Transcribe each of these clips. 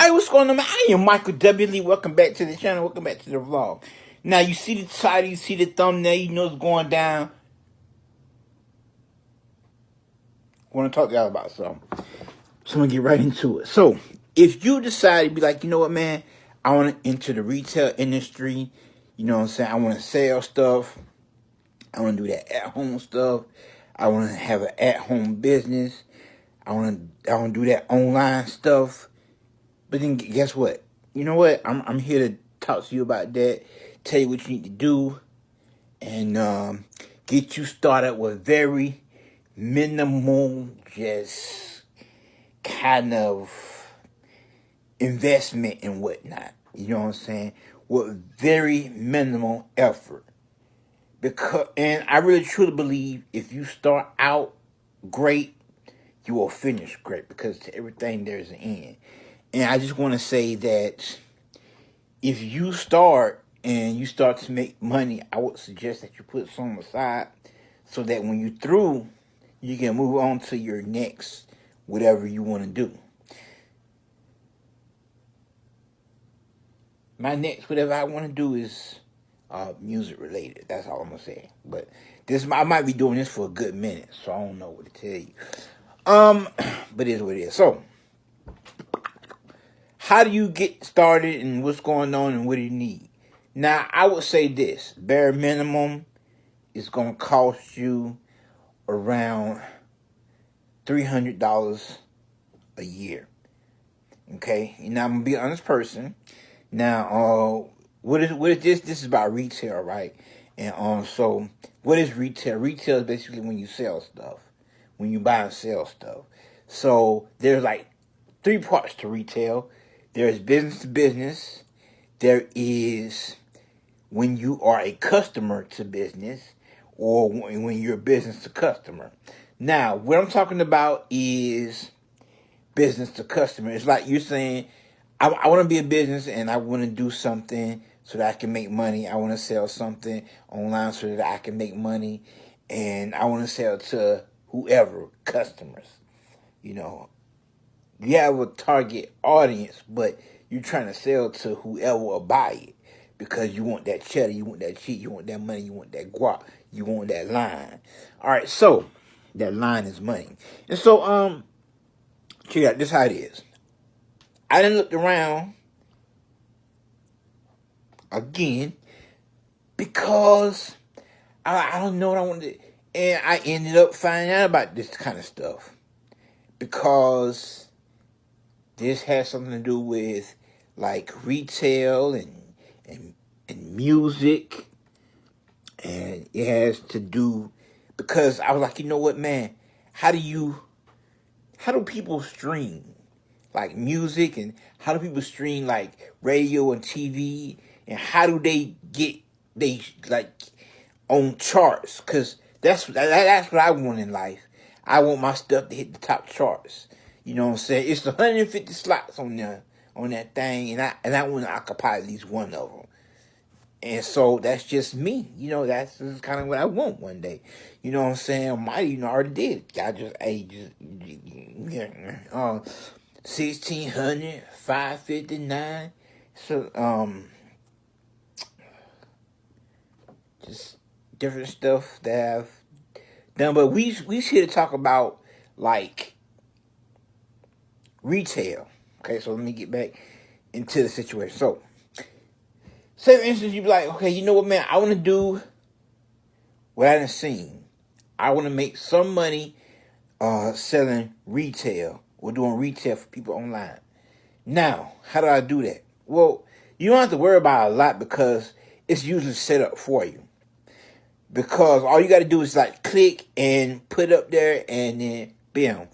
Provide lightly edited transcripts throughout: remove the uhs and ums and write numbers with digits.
Hey, what's going on, man? I am Michael W. Lee. Welcome back to the channel. Welcome back to the vlog. Now, you see the title, you see the thumbnail, you know what's going down. I want to talk to y'all about something. So I'm going to get right into it. So, if you decide to be like, you know what, man, I want to enter the retail industry, you know what I'm saying? I want to sell stuff. I want to do that at-home stuff. I want to have an at-home business. I want to do that online stuff. But then guess what? You know what? I'm here to talk to you about that, tell you what you need to do, and get you started with very minimal, just kind of investment and whatnot. You know what I'm saying? With very minimal effort. And I really truly believe if you start out great, you will finish great, because to everything there's an end. And I just want to say that if you start and you start to make money, I would suggest that you put some aside so that when you're through, you can move on to your next whatever you want to do. My next whatever I want to do is music related. That's all I'm going to say. But I might be doing this for a good minute, so I don't know what to tell you. But it is what it is. So, how do you get started and what's going on and what do you need? Now, I would say this. Bare minimum is going to cost you around $300 a year. Okay? Now, I'm going to be an honest person. Now, what is this? This is about retail, right? And so, what is retail? Retail is basically when you sell stuff. When you buy and sell stuff. So, there's like 3 parts to retail. There's business to business. There is when you are a customer to business, or when you're business to customer. Now, what I'm talking about is business to customer. It's like you're saying, I want to be a business and I want to do something so that I can make money. I want to sell something online so that I can make money. And I want to sell to whoever, customers. You know, you have a target audience, but you're trying to sell to whoever will buy it because you want that cheddar, you want that cheese, you want that money, you want that guap, you want that line. All right, so that line is money. And so, check out, this is how it is. I done looked around again because I don't know what I wanted to, and I ended up finding out about this kind of stuff because this has something to do with like retail and music, and it has to do because I was like, you know what, man, how do people stream like music, and how do people stream like radio and TV, and how do they get they like on charts? Because that's what I want in life. I want my stuff to hit the top charts. You know what I'm saying? It's 150 slots on there on that thing, and I want to occupy at least one of them. And so that's just me. You know, that's just kind of what I want one day. You know what I'm saying? I already did. I just, hey, yeah, 1600, 559. So, just different stuff that I've done. But we here to talk about, like, retail. Okay, so let me get back into the situation. So, say for instance, you be like, okay, you know what, man, I want to do what I done seen. I want to make some money selling retail or doing retail for people online. Now, how do I do that? Well, you don't have to worry about a lot because it's usually set up for you. Because all you got to do is like click and put up there and then bam.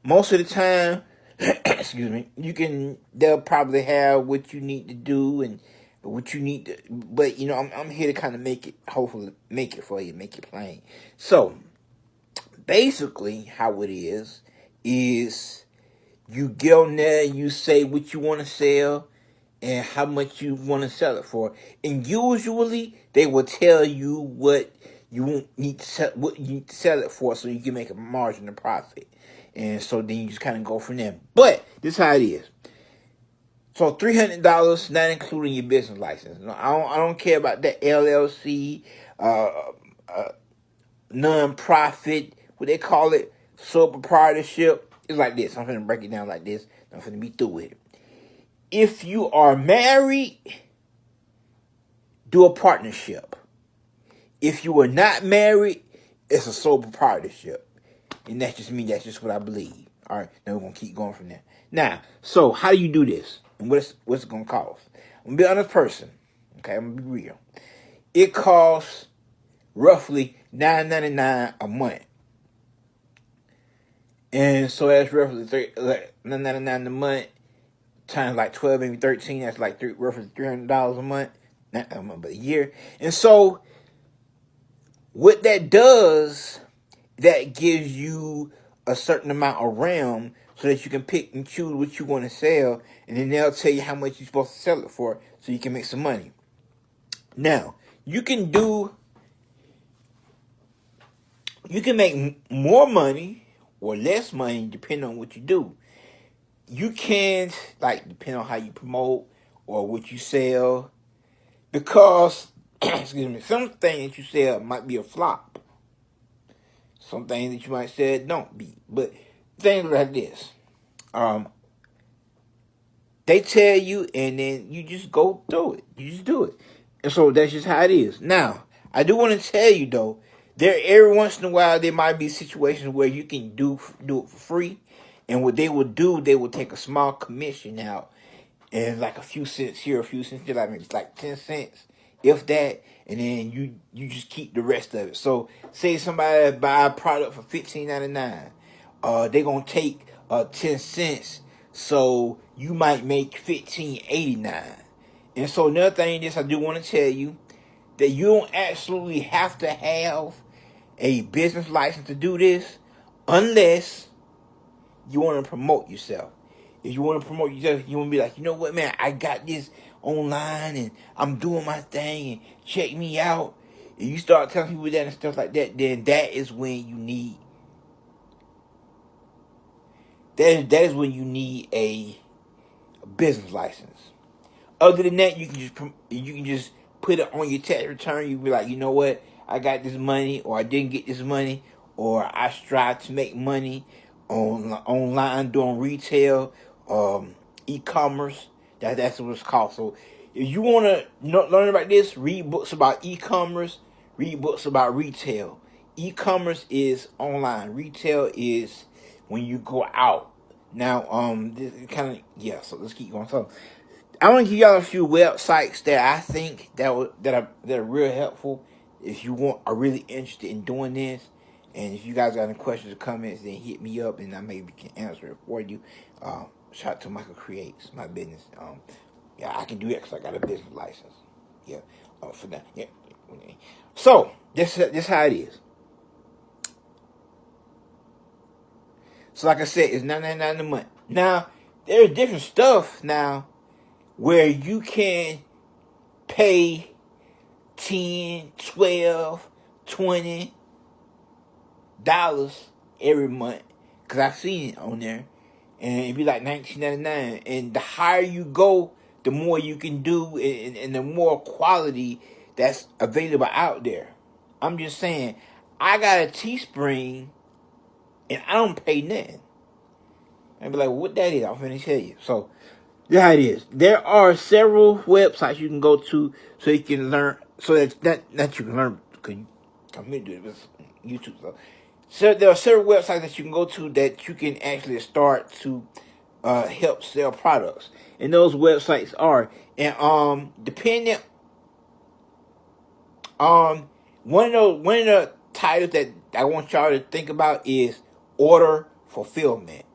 Most of the time, excuse me, they'll probably have what you need to do and what you need to, but you know, I'm here to kind of hopefully make it for you, make it plain. So, basically how it is you get on there and you say what you want to sell and how much you want to sell it for. And usually they will tell you what you need to sell it for so you can make a margin of profit. And so then you just kind of go from there. But this is how it is. So $300, not including your business license. No, I don't care about that LLC, uh, non-profit, what they call it, sole proprietorship. It's like this. I'm going to break it down like this. I'm going to be through with it. If you are married, do a partnership. If you are not married, it's a sole proprietorship. And that's just me. That's just what I believe. All right. Now we're going to keep going from there. Now, so how do you do this? And what's it going to cost? I'm going to be an honest person. Okay, I'm going to be real. It costs roughly $9.99 a month. And so that's roughly $9.99 a month times like 12, maybe 13. That's like roughly $300 a month. Not a month, but a year. And so what that does, that gives you a certain amount of realm so that you can pick and choose what you want to sell, and then they'll tell you how much you're supposed to sell it for so you can make some money. Now, you can make more money or less money depending on what you do. You can, depend on how you promote or what you sell, because, excuse me, some things that you sell might be a flop. Some things that you might say don't be. But things like this. They tell you, and then you just go through it. You just do it. And so that's just how it is. Now, I do want to tell you, though, every once in a while, there might be situations where you can do it for free. And what they will do, they will take a small commission out. And like a few cents here, a few cents there, maybe it's like 10 cents, if that, and then you just keep the rest of it. So say somebody buy a product for $15.99, they're gonna take 10 cents, so you might make $15.89. And so another thing is, I do want to tell you that you don't absolutely have to have a business license to do this, unless you want to promote yourself. If you want to promote yourself, you want to be like, you know what, man, I got this online and I'm doing my thing and check me out. And you start telling people that and stuff like that, then that is when you need a business license. Other than that, you can just put it on your tax return. You be like, you know what, I got this money, or I didn't get this money, or I strive to make money online doing retail, e-commerce. That's what it's called. So if you want to learn about this, read books about e-commerce, read books about retail. E-commerce is online. Retail is when you go out. Now, this kind of, yeah, so let's keep going. So I want to give y'all a few websites that I think that are real helpful if you are really interested in doing this. And if you guys got any questions or comments, then hit me up and I maybe can answer it for you. Shout out to Michael Creates, my business. Yeah, I can do that because I got a business license. Yeah, for that. Yeah. So this how it is. So like I said, it's $9.99 a month. Now there's different stuff now where you can pay 10, 12, 20 dollars every month, because I've seen it on there, and it'd be like $19.99. And the higher you go, the more you can do, and the more quality that's available out there. I'm just saying, I got a Teespring and I don't pay nothing. I'd be like, what that is? I'm finna tell you. So that's how it is. There are several websites you can go to so you can learn. So that you can learn, because I'm gonna do it with YouTube. So there are several websites that you can go to that you can actually start to help sell products. And those websites are, and depending on one of the titles that I want y'all to think about is order fulfillment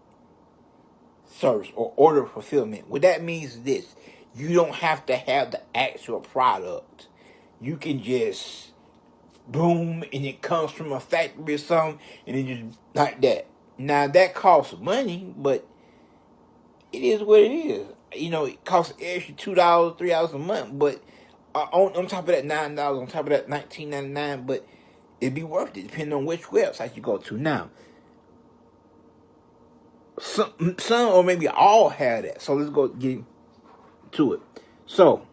service, or order fulfillment. What that means is this: you don't have to have the actual product. You can just boom, and it comes from a factory or something, and then just like that. Now that costs money, but it is what it is. You know, it costs extra $2, $3 a month, but on top of that $9, on top of that $19.99, but it'd be worth it depending on which website you go to. Now, some or maybe all have that. So let's go get to it. So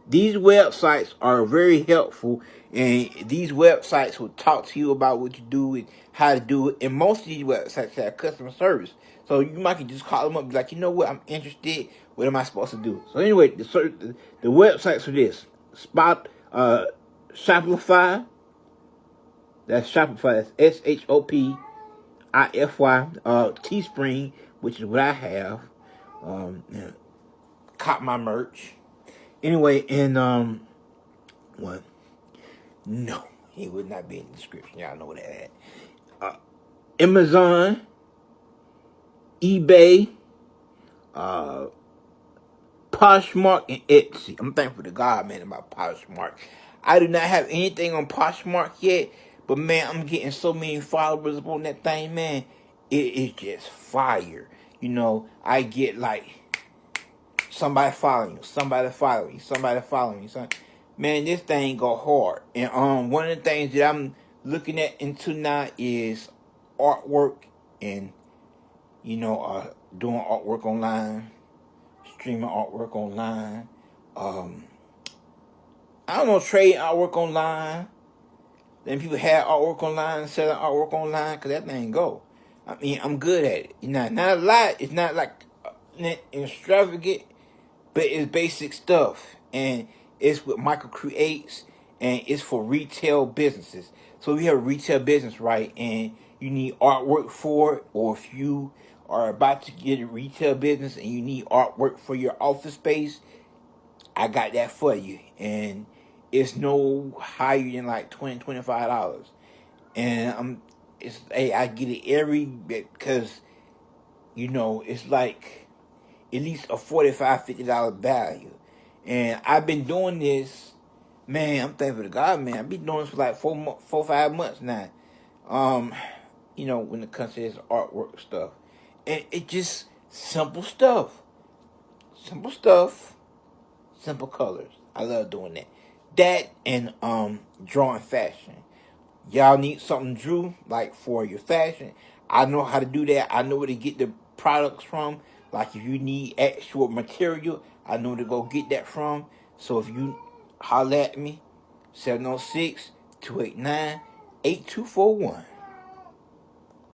these websites are very helpful, and these websites will talk to you about what you do and how to do it. And most of these websites have customer service, so you might can just call them up and be like, you know what, I'm interested. What am I supposed to do? So anyway, the websites are this: Shopify. That's Shopify. That's ShopIfy. Teespring, which is what I have. Yeah, caught my merch. Anyway, and what? No, it would not be in the description. Y'all know that. Amazon, eBay, uh, Poshmark, and Etsy. I'm thankful to God, man, about Poshmark. I do not have anything on Poshmark yet, but man, I'm getting so many followers up on that thing, man. It is just fire. You know, I get like somebody following you, somebody following you, somebody following you. Man, this thing go hard. And one of the things that I'm looking at into now is artwork and doing artwork online, streaming artwork online. I don't know, trade artwork online. Then people have artwork online, selling artwork online, because that thing go. I mean, I'm good at it. Not a lot. It's not like extravagant, but it's basic stuff. And it's what Michael creates, and it's for retail businesses. So if you have a retail business, right, and you need artwork for it, or if you are about to get a retail business and you need artwork for your office space, I got that for you. And it's no higher than like $20-$25. And I get it every bit because, it's like at least a $45-$50 value. And I've been doing this, man, I'm thankful to God, man. I've been doing this for like 5 months now. When it comes to this artwork stuff. And it just simple stuff. Simple stuff. Simple colors. I love doing that. That and drawing fashion. Y'all need something drew, like for your fashion. I know how to do that. I know where to get the products from. Like if you need actual material, I know where to go get that from. So if you holler at me, 706-289-8241.